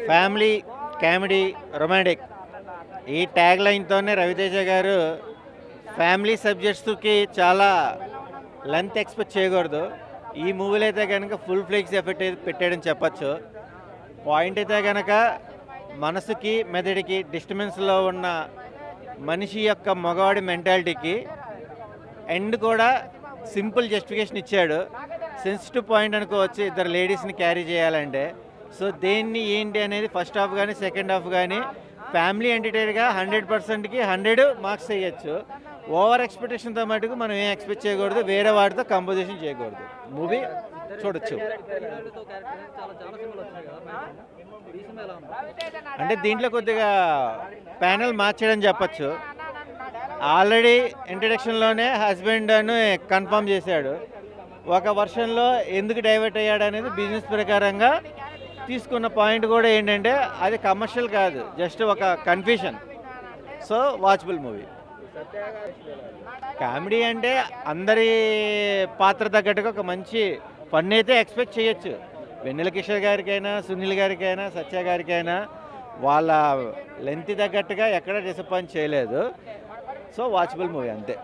Family, comedy, romantic ఈ tag లైన్‌తోనే Raviteja గారు family సబ్జెక్ట్స్‌కి చాలా లెంత్ ఎక్స్‌పెక్ట్ చేయకూడదు. ఈ మూవీలో అయితే గనక ఫుల్ ఫ్లెడ్జ్ ఎఫెక్ట్ అయితే పెట్టాడని చెప్పొచ్చు. పాయింట్ అయితే గనక మనసుకి, మెదడుకి డిస్టర్బెన్స్‌లో ఉన్న మనిషి యొక్క మగవాడి మెంటాలిటీకి ఎండ్ కూడా సింపుల్ జస్టిఫికేషన్ ఇచ్చాడు. సెన్సిటివ్ పాయింట్ అనుకోవచ్చు ఇద్దరు లేడీస్‌ని క్యారీ చేయాలంటే. సో దేన్ని ఏంటి అనేది ఫస్ట్ హాఫ్ గానీ, సెకండ్ హాఫ్ గానీ ఫ్యామిలీ ఎంటర్‌టైనర్‌గా 100%కి 100 మార్క్స్ ఎయ్యొచ్చు. ఓవర్ ఎక్స్‌పెక్టేషన్‌తో మటుకు మనం ఏం ఎక్స్‌పెక్ట్ చేయకూడదు. వేరే వాటితో కంపోజిషన్ చేయకూడదు. మూవీ చూడొచ్చు. అంటే దీంట్లో కొద్దిగా ప్యానెల్ మార్చాడని చెప్పొచ్చు. ఆల్రెడీ ఇంట్రడక్షన్‌లోనే హస్బెండ్ అని కన్ఫర్మ్ చేశాడు. ఒక వర్షన్‌లో ఎందుకు డైవర్ట్ అయ్యాడనేది బిజినెస్ ప్రకారంగా తీసుకున్న పాయింట్ కూడా ఏంటంటే అది కమర్షియల్ కాదు. జస్ట్ ఒక confusion. So watchable movie. Comedy అంటే అందరి పాత్ర తగ్గట్టుగా ఒక మంచి ఫన్ అయితే ఎక్స్పెక్ట్ చేయొచ్చు. వెన్నెల కిషోర్ గారికైనా, సునీల్ గారికైనా, సత్య గారికైనా వాళ్ళ లెంత్ తగ్గట్టుగా ఎక్కడ డిసప్పాయింట్ చేయలేదు. సో వాచబుల్ మూవీ అంతే.